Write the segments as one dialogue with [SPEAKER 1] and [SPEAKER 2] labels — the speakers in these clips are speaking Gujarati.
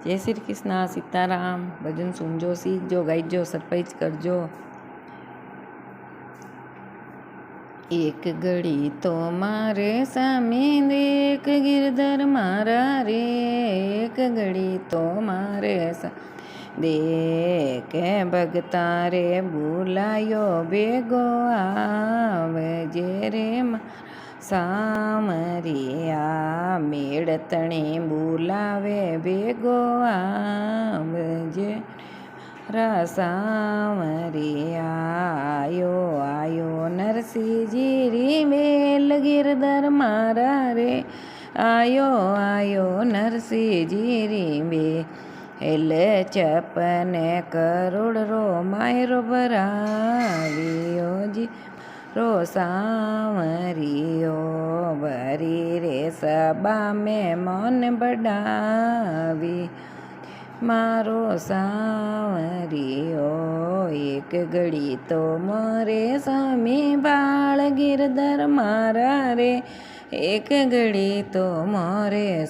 [SPEAKER 1] જય શ્રી કૃષ્ણ, સીતારામ. ભજન સુનજો, શીખજો, ગાઈજો, સરપ્રાઈઝ કરજો. એક ઘડી તો મારે સામે દેખ ગિરધર મારા રે, એક ઘડી તો મારે દેખ ભગતા રે બોલાયો ભેગો આવજે રે સામરિયા મેળ તણે બોલાવે ભેગો આવજે સામરિયા આયો નરસિંહજી રી મેલ ગિરધર મારા રે, આયો નરસિંહજી રી બે એટલે ચપને કરોડ રો માયરો ભરાવ્યો જી રો સામરિયો ભરી રે સબા મેં મન બડાવી મારો સાવરિયો એક ઘડી તો મોરે સમી બાળ ગિરધર મારા રે, એક ઘડી તો મોરે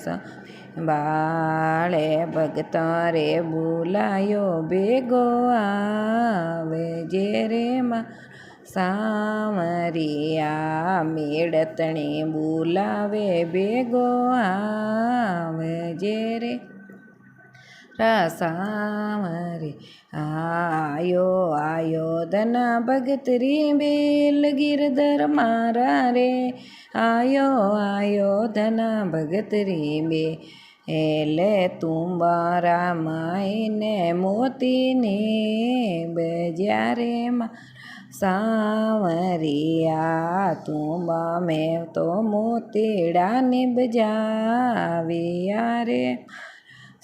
[SPEAKER 1] બાળે ભગતા રે બોલાયો ભેગો આવજે રે સામરિયા મેળ તણે બોલાવે ભેગો આવજે રે સામરી આયો ધના ભગત રી બેલ ગિરધર મારા રે, આયો ધના ભગત રી બે એટલે તુંબારા માઈને મોતીને બજારે સાવરિયા તુંબા મેં તો મોતીડાને બજાવ્યા રે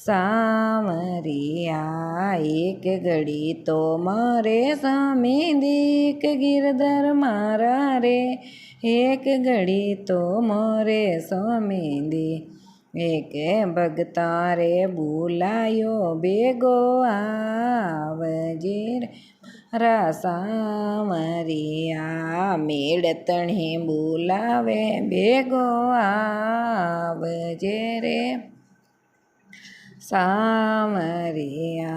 [SPEAKER 1] સામરિયા એક ઘડી તો મારે સામી દેખ ગિરધર મારા રે, એક ઘડી તો મોરે સામી દે એક ભગતા રે બોલાયો ભેગો આવજે રે સામરિયા મેળ તણે બોલાવે ભેગો આવજે રે સામરિયા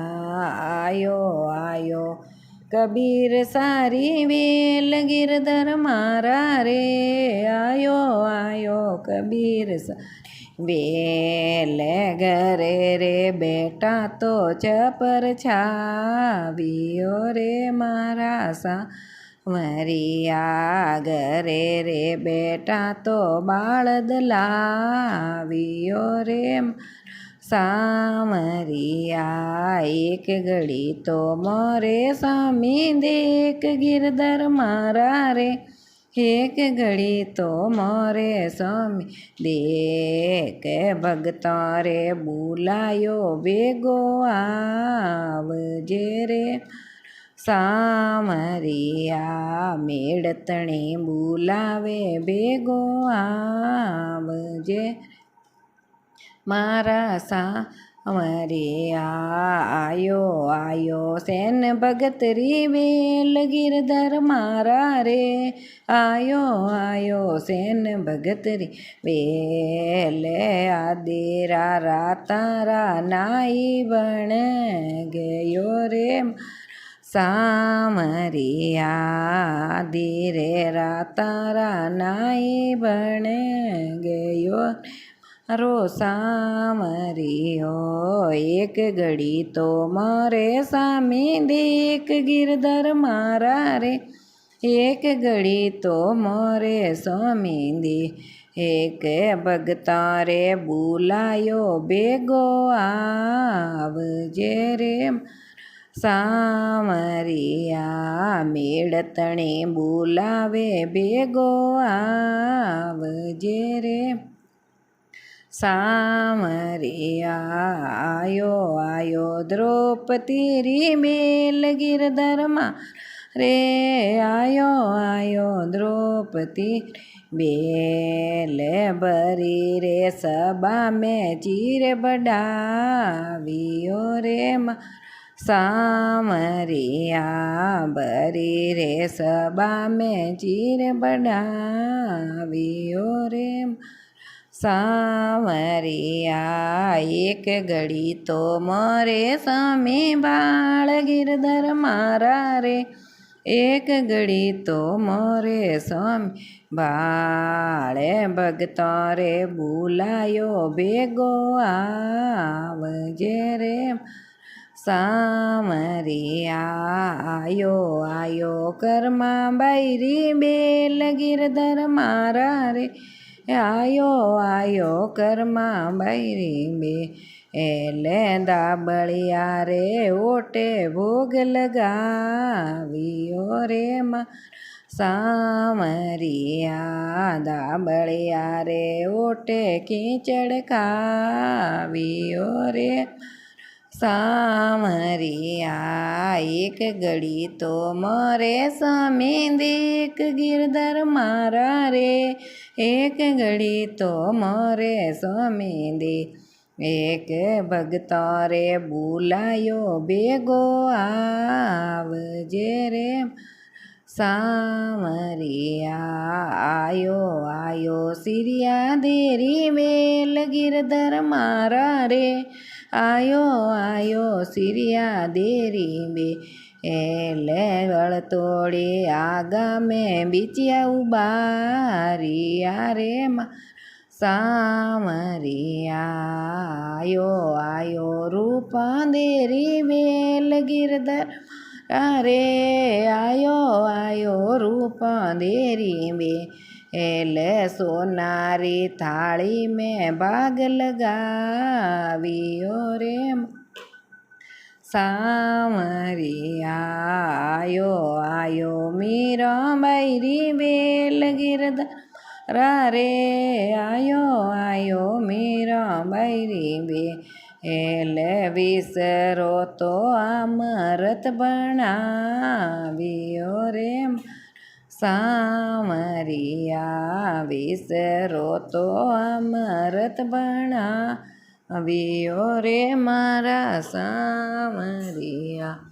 [SPEAKER 1] આયો કબીર સારી વેલ ગિરધર મારા રે, આયો કબીર વેલ ઘરે રે બેટા તો ચપર છાવ્યો રે મારા સામરિયા ઘરે રે બેટા તો બાળદ લાવ્યો રે સામરિયા એક ઘડી તો મોરે સામી દેખ ગિરધર મારા રે, એક ઘડી તો મોરે સામી દેખ ભગતા રે બોલાયો ભેગો આવજે રે સામરિયા મેળ તણે બોલાવે ભેગો આવજે મારા સામરિયા આયો સેન ભગત રી વેલ ગિરધર મારા રે, આયો સેન ભગત રી વેલ આદેરા રાતારા નાઈ બણ ગયો રે સામરિયા ધીરે રાતારા નાઈ બણ ગયો રો સામરિયો એક ઘડી તો મારે સામી દેખ ગિરધર મારા રે, એક ઘડી તો મોરે સામી દે એક ભગતા રે બોલાયો ભેગો આવજે રે સામરિયા મેળ તણે બોલાવે ભેગો આવજે રે સામરિયા આયો દ્રૌપદી રી મેલ ગિરધર રે, આયો દ્રૌપદી બેલ ભરી રે સબા મેં ચીર બડાવ્યો રે સામરિયા ભરી રે સબા મેં ચીર બડાવ્યો રે સામરિયા એક ઘડી તો મોરે સામે બાળ ગિરધર મારા રે એક ઘડી તો મોરે સામે બાળે ભગતો રે બોલાયો ભેગો આવજે રે સામરિયા આયો કર્મા બૈરી બેલ ગિરધર મારા રે આયો કર્મા બૈરી બે એલે દાબળિયા રે ઓટે ભોગ લગાવ્યો રે સામરિયા દાબળિયા રે ઓટે કીચડ ખાવ્યો રે સામરિયા એક ઘડી તો મોરે સામે દેખ ગિરધર મારા રે એક ઘડી તો મોરે સામે દે એક ભગતો રે બોલાયો ભેગો આવજે રે સામરિયા આયો સિરિયા દેરી બેલ ગિરધર મારા રે આયો સિરિયા દેરી બે એલે વળતોડી આગામે બીચિયા ઉબારિયા રે સામરિયા આયો રૂપા દેરી બેલ ગિરધર રે આયો રૂપા દેરી બે એલે સોનારી થાળી મેં ભાગ લગાવ્યો રે સામરિયા આયો મીરા બૈરી બેલ ગિરધર રે આયો મીરા બૈરી બે એલે વિસરો તો અમરત બનાવ્યો રે સામરિયા વિસરો તો અમરત બનાવ્યો રે મારા સામરિયા